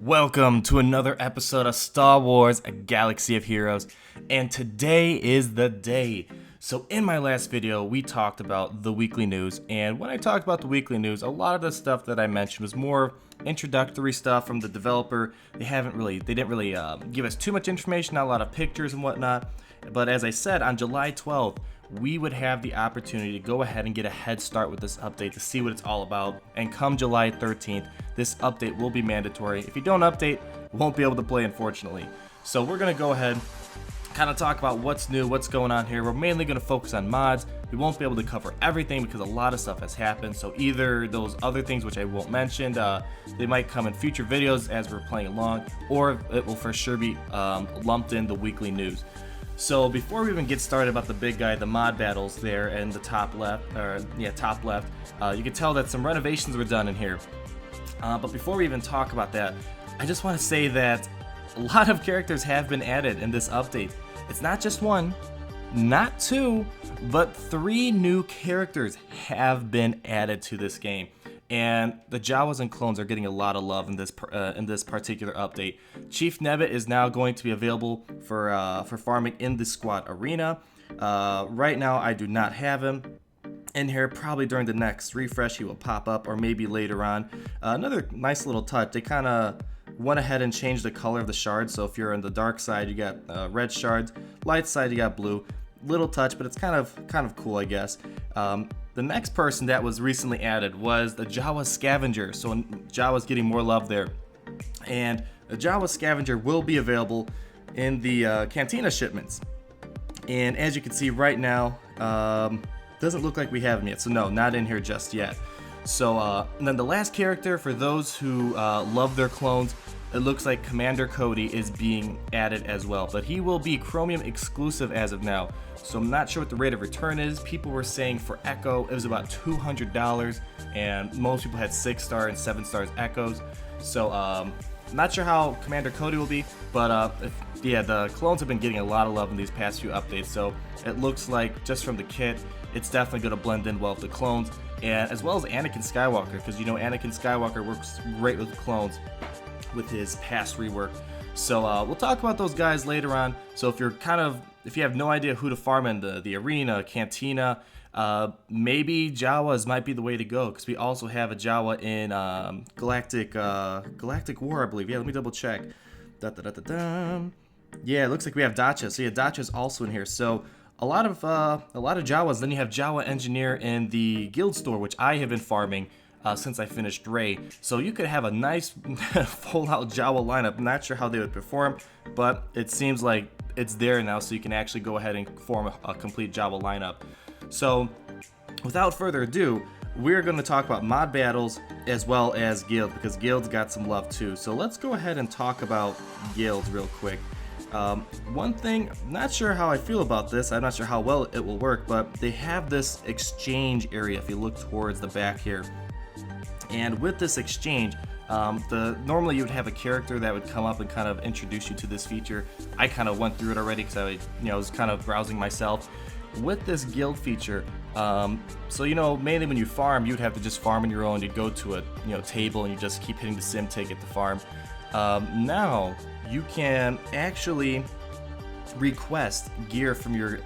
Welcome to another episode of Star Wars: A Galaxy of Heroes, and today is the day. So in my last video, we talked about the weekly news, and when I talked about the weekly news, a lot of the stuff that I mentioned was more introductory stuff from the developer. They didn't really give us too much information, not a lot of pictures and whatnot. But as I said, on July 12th, we would have the opportunity to go ahead and get a head start with this update to see what it's all about. And come July 13th, this update will be mandatory. If you don't update, you won't be able to play, unfortunately. So we're going to go ahead, kind of talk about what's new, what's going on here. We're mainly going to focus on mods. We won't be able to cover everything because a lot of stuff has happened. So either those other things, which I won't mention, they might come in future videos as we're playing along, or it will for sure be lumped in the weekly news. So before we even get started about the big guy, the mod battles there in the top left, you can tell that some renovations were done in here. But before we even talk about that, I just want to say that a lot of characters have been added in this update. It's not just one, not two, but 3 new characters have been added to this game. And the Jawas and clones are getting a lot of love in this particular update. Chief Nebbit is now going to be available for farming in the squad arena. Right now, I do not have him in here. Probably during the next refresh, he will pop up, or maybe later on. Another nice little touch. They kind of went ahead and changed the color of the shards. So if you're on the dark side, you got red shards. Light side, you got blue. Little touch, but it's kind of cool, I guess. The next person that was recently added was the Jawa Scavenger. So Jawa's getting more love there. And the Jawa Scavenger will be available in the Cantina shipments. And as you can see right now, doesn't look like we have him yet. So no, not in here just yet. So and then the last character, for those who love their clones, it looks like Commander Cody is being added as well, but he will be Chromium exclusive as of now. So I'm not sure what the rate of return is. People were saying for Echo it was about $200, and most people had 6-star and 7-star Echoes. So not sure how Commander Cody will be, but the clones have been getting a lot of love in these past few updates. So it looks like just from the kit, it's definitely going to blend in well with the clones, and as well as Anakin Skywalker, because you know Anakin Skywalker works great with the clones with his past rework. So we'll talk about those guys later on. So if you have no idea who to farm in the arena, Cantina, maybe Jawas might be the way to go, because we also have a Jawa in Galactic War, I believe. Yeah, let me double check. Yeah, it looks like we have Dacha. So yeah, Dacha's also in here. So a lot of Jawas. Then you have Jawa Engineer in the guild store, which I have been farming since I finished Rey. So you could have a nice full-out Jawa lineup. I'm not sure how they would perform, but it seems like it's there now, so you can actually go ahead and form a complete Jawa lineup. So without further ado, we're going to talk about mod battles as well as guild, because guilds got some love too. So let's go ahead and talk about guilds real quick. One thing, not sure how I feel about this, I'm not sure how well it will work, but they have this exchange area if you look towards the back here. And with this exchange, normally you would have a character that would come up and kind of introduce you to this feature. I kind of went through it already because I was kind of browsing myself. With this guild feature, so mainly when you farm, you'd have to just farm on your own. You'd go to a table and you just keep hitting the sim ticket to farm. Now you can actually request gear from your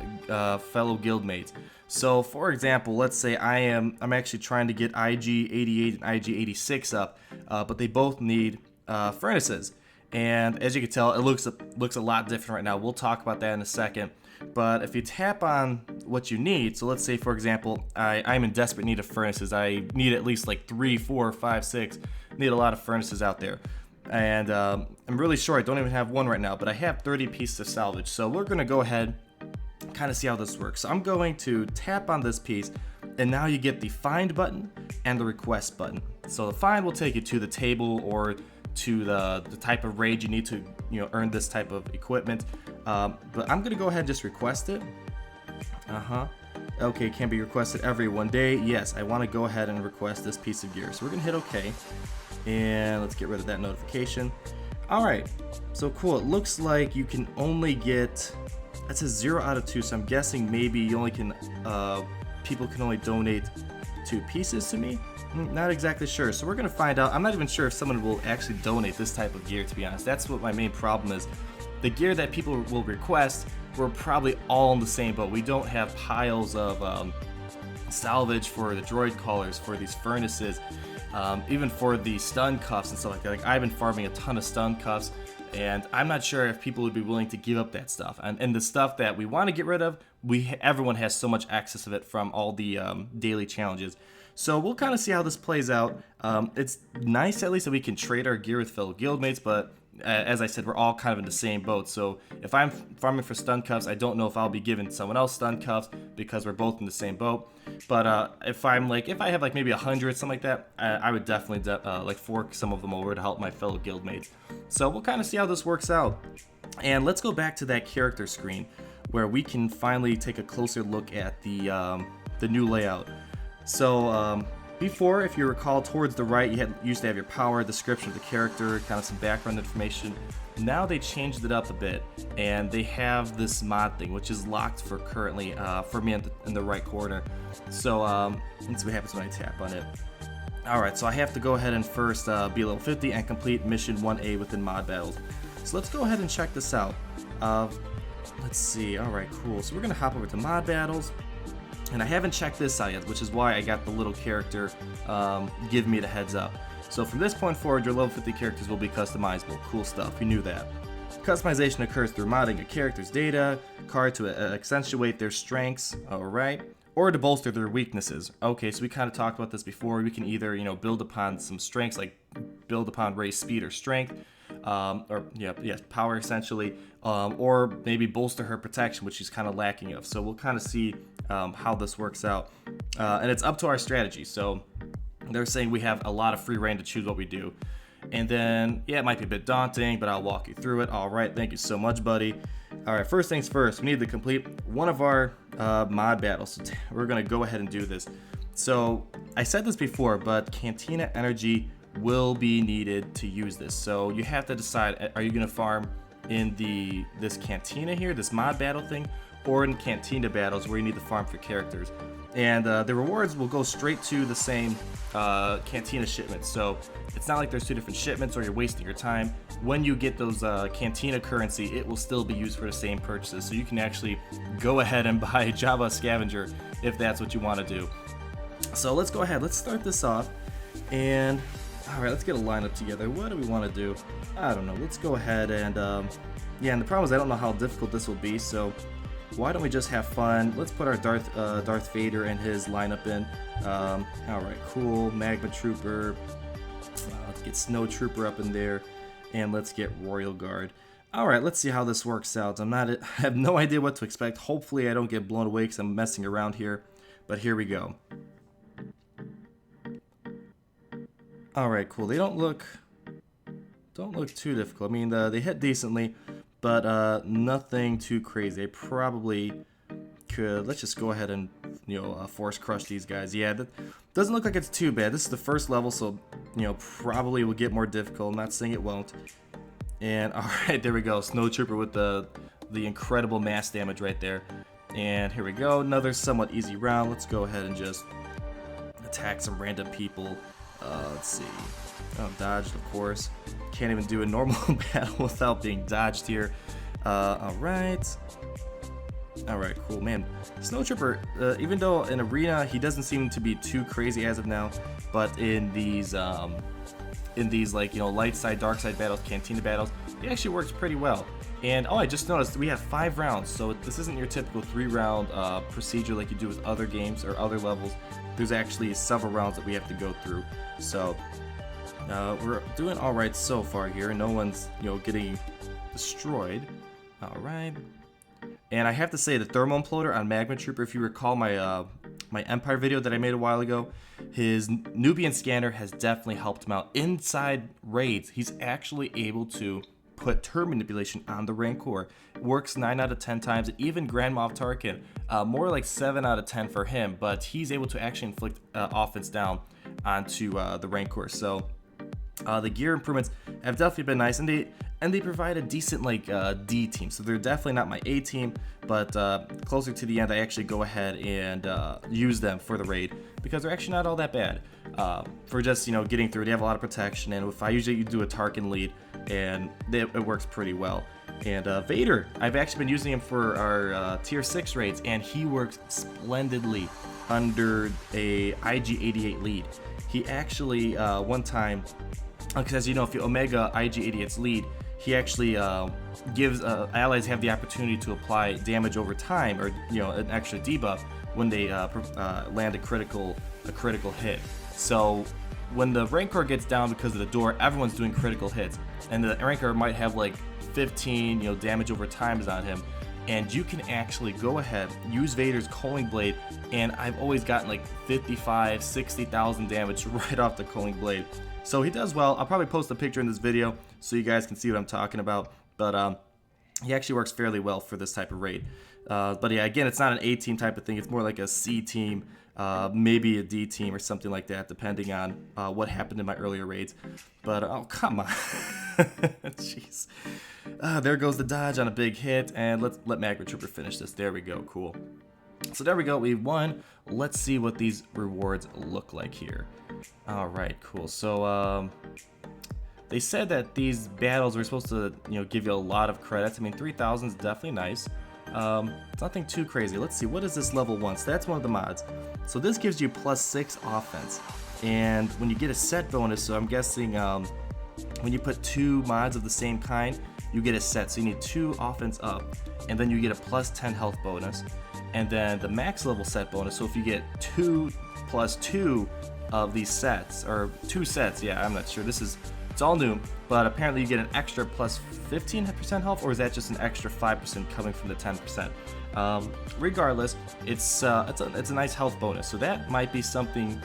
fellow guildmates. So for example, let's say I'm actually trying to get IG-88 and IG-86 up, but they both need furnaces. And as you can tell, it looks a lot different right now. We'll talk about that in a second. But if you tap on what you need, so let's say for example, I'm in desperate need of furnaces. I need at least like 3, 4, 5, 6. Need a lot of furnaces out there. And I'm really sure I don't even have one right now, but I have 30 pieces of salvage. So we're gonna go ahead, kind of see how this works. So I'm going to tap on this piece, and now you get the find button and the request button. So the find will take you to the table or to the type of raid you need to earn this type of equipment. But I'm gonna go ahead and just request it. Okay, can be requested every 1 day. Yes, I want to go ahead and request this piece of gear. So we're gonna hit OK, and let's get rid of that notification. All right, so cool. It looks like you can only get, it says 0 out of 2, so I'm guessing maybe you only can, people can only donate 2 pieces to me. Not exactly sure. So we're going to find out. I'm not even sure if someone will actually donate this type of gear, to be honest. That's what my main problem is. The gear that people will request, we're probably all in the same boat. We don't have piles of salvage for the droid collars, for these furnaces, even for the stun cuffs and stuff like that. Like, I've been farming a ton of stun cuffs, and I'm not sure if people would be willing to give up that stuff. And the stuff that we want to get rid of, everyone has so much access of it from all the daily challenges. So we'll kind of see how this plays out. It's nice at least that we can trade our gear with fellow guildmates, but as I said, we're all kind of in the same boat. So if I'm farming for stun cuffs, I don't know if I'll be giving someone else stun cuffs because we're both in the same boat. But if I have like maybe 100, something like that, I would definitely like fork some of them over to help my fellow guildmates. So we'll kind of see how this works out. And let's go back to that character screen where we can finally take a closer look at the new layout. So before, if you recall, towards the right, you used to have your power, description of the character, kind of some background information. Now they changed it up a bit, and they have this mod thing, which is locked for currently for me in the right corner. So let's see what happens when I tap on it. Alright, so I have to go ahead and first be level 50 and complete mission 1A within mod battles. So let's go ahead and check this out. Let's see, alright, cool. So we're going to hop over to mod battles. And I haven't checked this out yet, which is why I got the little character give me the heads up. So from this point forward, your level 50 characters will be customizable. Cool stuff, you knew that. Customization occurs through modding a character's data card to accentuate their strengths, alright, or to bolster their weaknesses. Okay, so we kind of talked about this before. We can either, build upon some strengths, like build upon race, speed, or strength, power essentially, or maybe bolster her protection, which she's kind of lacking of. So we'll kind of see how this works out, and it's up to our strategy. So they're saying we have a lot of free reign to choose what we do, and then it might be a bit daunting, but I'll walk you through it. All right, thank you so much, buddy. All right, first things first, we need to complete one of our mod battles. So we're gonna go ahead and do this. So I said this before, but Cantina energy will be needed to use this. So you have to decide, are you gonna farm in this Cantina here, this mod battle thing, or in Cantina battles where you need to farm for characters. And the rewards will go straight to the same Cantina shipments. So it's not like there's two different shipments or you're wasting your time. When you get those Cantina currency, it will still be used for the same purchases. So you can actually go ahead and buy Java Scavenger if that's what you want to do. So let's go ahead, let's start this off. And all right, let's get a lineup together. What do we want to do? I don't know, let's go ahead and and the problem is I don't know how difficult this will be, so why don't we just have fun? Let's put our Darth Vader and his lineup in. Alright, cool. Magma Trooper. Let's get Snow Trooper up in there. And let's get Royal Guard. Alright, let's see how this works out. I have no idea what to expect. Hopefully I don't get blown away because I'm messing around here. But here we go. Alright, cool. They don't look too difficult. I mean, they hit decently, but nothing too crazy. They probably could. Let's just go ahead and force crush these guys. Yeah, that doesn't look like it's too bad. This is the first level, so probably will get more difficult. I'm not saying it won't. And all right, there we go. Snow Trooper with the incredible mass damage right there. And here we go. Another somewhat easy round. Let's go ahead and just attack some random people. Let's see. Oh, dodged, of course. Can't even do a normal battle without being dodged here. Alright, cool. Man, Snow Trooper, even though in Arena he doesn't seem to be too crazy as of now, but in these like, light side, dark side battles, Cantina battles, it actually works pretty well. And I just noticed we have 5 rounds, so this isn't your typical 3-round procedure like you do with other games or other levels. There's actually several rounds that we have to go through. So we're doing all right so far here. No one's getting destroyed. All right. And I have to say, the thermal imploder on Magma Trooper, if you recall my my Empire video that I made a while ago, his Nubian scanner has definitely helped him out. Inside raids, he's actually able to put turn manipulation on the Rancor. It works 9 out of 10 times. Even Grand Moff Tarkin, more like 7 out of 10 for him, but he's able to actually inflict offense down onto the Rancor. So the gear improvements have definitely been nice, and they provide a decent D team. So they're definitely not my A team, but closer to the end I actually go ahead and use them for the raid because they're actually not all that bad for just, you know, getting through. They have a lot of protection, and if I usually do a Tarkin lead, and it works pretty well. And Vader, I've actually been using him for our tier 6 raids, and he works splendidly under a IG-88 lead. He actually, one time, because as you know, if you Omega IG-88's lead, he actually gives allies have the opportunity to apply damage over time, or, you know, an extra debuff when they land a critical hit. So when the Rancor gets down because of the door, everyone's doing critical hits, and the Rancor might have like 15, you know, damage over times on him, and you can actually go ahead, use Vader's Culling Blade, and I've always gotten like 55, 60,000 damage right off the Culling Blade. So he does well. I'll probably post a picture in this video so you guys can see what I'm talking about, but he actually works fairly well for this type of raid. But yeah, again, it's not an A team type of thing. It's more like a C team, maybe a D team or something like that, depending on what happened in my earlier raids. But oh, come on. Jeez. There goes the dodge on a big hit, and let Magma Trooper finish this. There we go, cool. So there we go, we won. Let's see what these rewards look like here. All right, cool. So they said that these battles were supposed to, you know, give you a lot of credits. I mean, 3,000 is definitely nice. It's nothing too crazy. Let's see, what is this level 1? So that's one of the mods. So this gives you +6 offense, and when you get a set bonus, so I'm guessing when you put 2 mods of the same kind, you get a set. So you need 2 offense up, and then you get a +10 health bonus, and then the max level set bonus. So if you get 2 + 2 of these sets, or 2 sets, yeah, I'm not sure. It's all new, but apparently you get an extra +15% health, or is that just an extra 5% coming from the 10%? Regardless, it's a nice health bonus. So that might be something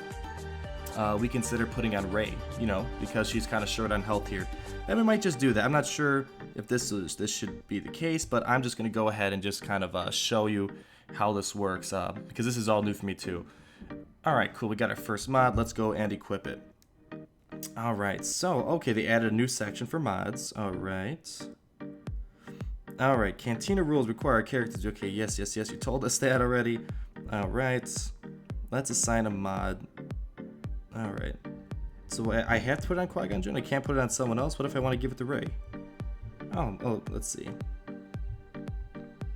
we consider putting on Rey, you know, because she's kind of short on health here. And we might just do that. I'm not sure if this should be the case, but I'm just going to go ahead and just kind of show you how this works, because this is all new for me too. Alright, cool, we got our first mod. Let's go and equip it. Alright, so, okay, they added a new section for mods. Alright. Alright, Cantina rules require characters. Okay, yes, you told us that already. Alright, let's assign a mod. Alright. So I have to put it on Qui-Gon Jinn? I can't put it on someone else? What if I want to give it to Rey? Oh, let's see.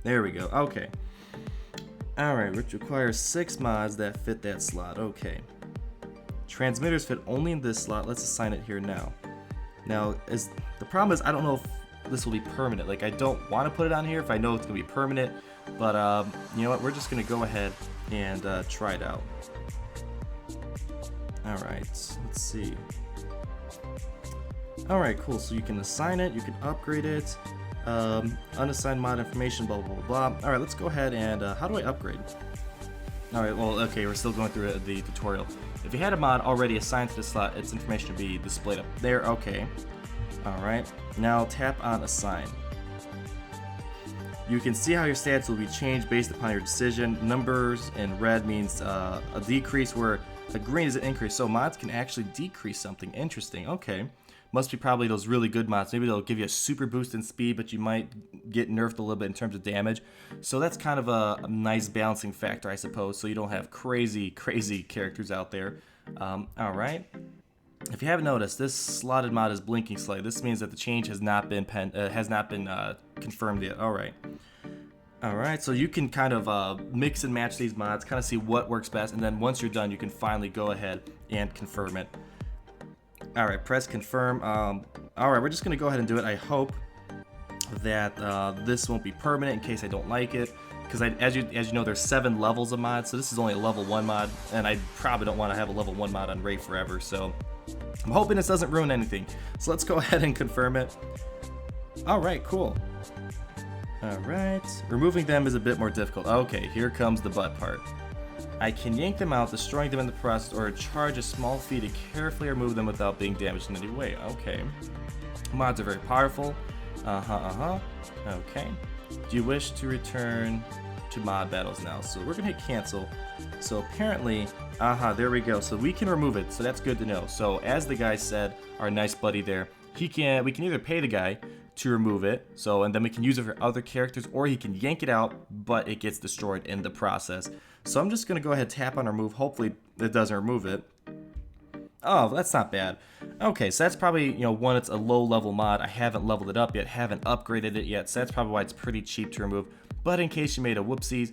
There we go, okay. Alright, which requires 6 mods that fit that slot. Okay. Transmitters fit only in this slot. Let's assign it here now. Now, the problem is I don't know if this will be permanent. Like, I don't want to put it on here if I know it's going to be permanent. But, you know what? We're just going to go ahead and try it out. Alright, let's see. Alright, cool. So you can assign it. You can upgrade it. Unassigned mod information, blah, blah, blah, blah. Alright, let's go ahead and, how do I upgrade? Alright, well, okay, we're still going through the tutorial. If you had a mod already assigned to the slot, its information would be displayed up there. Okay. Alright, now tap on assign. You can see how your stats will be changed based upon your decision. Numbers in red means a decrease, where a green is an increase. So mods can actually decrease something. Interesting, okay. Must be probably those really good mods. Maybe they'll give you a super boost in speed, but you might get nerfed a little bit in terms of damage. So that's kind of a nice balancing factor, I suppose, so you don't have crazy characters out there. Alright. If you haven't noticed, this slotted mod is blinking slightly. This means that the change has not been confirmed yet. Alright, so you can kind of mix and match these mods, kind of see what works best, and then once you're done, you can finally go ahead and confirm it. Alright, press confirm. Alright, we're just going to go ahead and do it. I hope that this won't be permanent in case I don't like it, because as you know, there's 7 levels of mods, so this is only a level 1 mod, and I probably don't want to have a level 1 mod on Rey forever, so I'm hoping this doesn't ruin anything. So let's go ahead and confirm it. Alright, cool. Alright, removing them is a bit more difficult. Okay, here comes the butt part. I can yank them out, destroying them in the process, or charge a small fee to carefully remove them without being damaged in any way. Okay. Mods are very powerful. Okay. Do you wish to return to mod battles now? So we're gonna hit cancel. So apparently, there we go. So we can remove it, so that's good to know. So as the guy said, our nice buddy there, we can either pay the guy to remove it, and then we can use it for other characters, or he can yank it out, but it gets destroyed in the process. So I'm just going to go ahead and tap on remove. Hopefully it doesn't remove it. Oh, that's not bad. Okay, so that's probably, one, it's a low level mod. I haven't leveled it up yet, haven't upgraded it yet, so that's probably why it's pretty cheap to remove. But in case you made a whoopsies,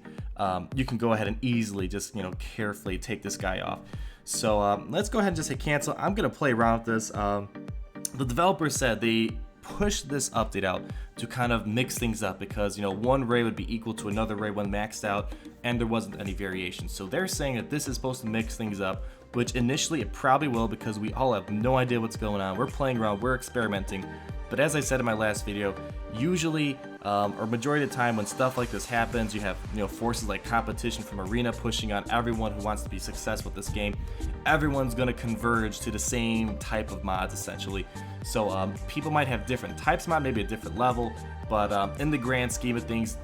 you can go ahead and easily just, carefully take this guy off. So let's go ahead and just hit cancel. I'm going to play around with this. The developers said they pushed this update out to kind of mix things up because, one ray would be equal to another ray when maxed out, and there wasn't any variation. So they're saying that this is supposed to mix things up, which initially it probably will because we all have no idea what's going on. We're playing around, we're experimenting. But as I said in my last video, usually, or majority of the time when stuff like this happens, you have forces like competition from Arena pushing on everyone who wants to be successful with this game. Everyone's going to converge to the same type of mods essentially. So people might have different types of mod, maybe a different level, but in the grand scheme of things,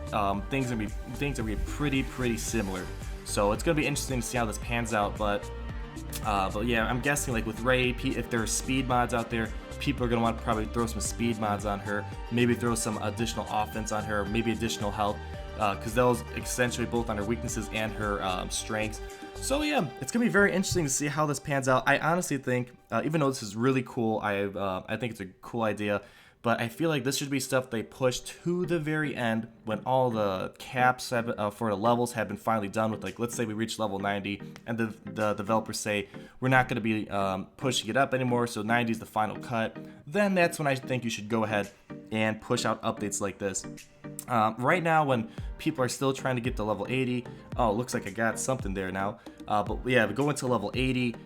things are gonna be pretty similar. So it's gonna be interesting to see how this pans out. But yeah, I'm guessing like with Ray, if there are speed mods out there, people are going to want to probably throw some speed mods on her, maybe throw some additional offense on her, maybe additional health, because those essentially both on her weaknesses and her strengths. So yeah, it's going to be very interesting to see how this pans out. I honestly think, even though this is really cool, I think it's a cool idea, but I feel like this should be stuff they push to the very end when all the caps have, for the levels have been finally done with, like, let's say we reach level 90 and the developers say we're not going to be pushing it up anymore, so 90 is the final cut. Then that's when I think you should go ahead and push out updates like this. Right now, when people are still trying to get to level 80, oh, it looks like I got something there now. But yeah, going to level 80,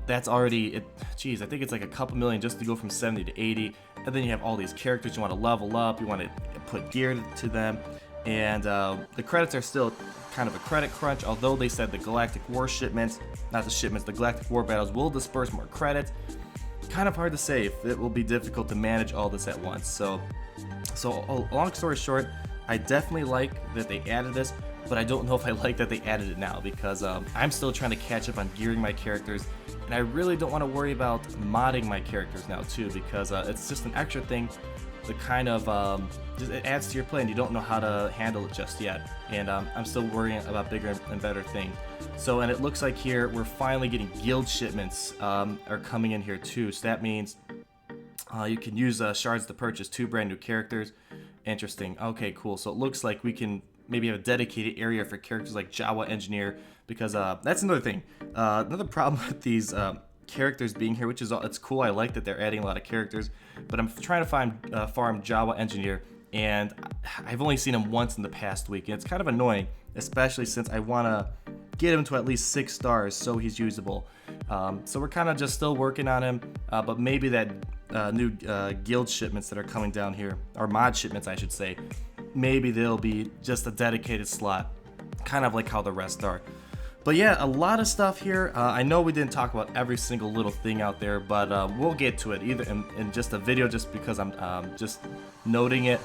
that's already, geez, I think it's like a couple million just to go from 70 to 80. And then you have all these characters you want to level up, you want to put gear to them. And the credits are still kind of a credit crunch, although they said the Galactic War shipments, not the shipments, the Galactic War battles will disperse more credits. Kind of hard to say if it will be difficult to manage all this at once. So long story short, I definitely like that they added this, but I don't know if I like that they added it now because I'm still trying to catch up on gearing my characters, and I really don't want to worry about modding my characters now too because it's just an extra thing that kind of it adds to your play and you don't know how to handle it just yet, and I'm still worrying about bigger and better things. So, and it looks like here we're finally getting guild shipments are coming in here too, so that means you can use shards to purchase 2 brand new characters. Interesting. Okay, cool. So it looks like we can maybe have a dedicated area for characters like Jawa Engineer, because that's another thing. Another problem with these characters being here, which is it's cool. I like that they're adding a lot of characters, but I'm trying to farm Jawa Engineer, and I've only seen him once in the past week, and it's kind of annoying, especially since I want to get him to at least 6 stars so he's usable. So we're kind of just still working on him, but maybe that new guild shipments that are coming down here, or mod shipments I should say, maybe they'll be just a dedicated slot, kind of like how the rest are. But yeah, a lot of stuff here. I know we didn't talk about every single little thing out there, but we'll get to it either in just a video, just because I'm just noting it,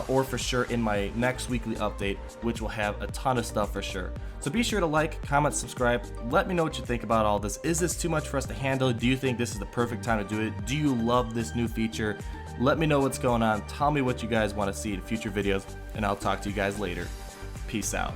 or for sure in my next weekly update, which will have a ton of stuff for sure. So be sure to like, comment, subscribe. Let me know what you think about all this. Is this too much for us to handle? Do you think this is the perfect time to do it? Do you love this new feature? Let me know what's going on. Tell me what you guys want to see in future videos, and I'll talk to you guys later. Peace out.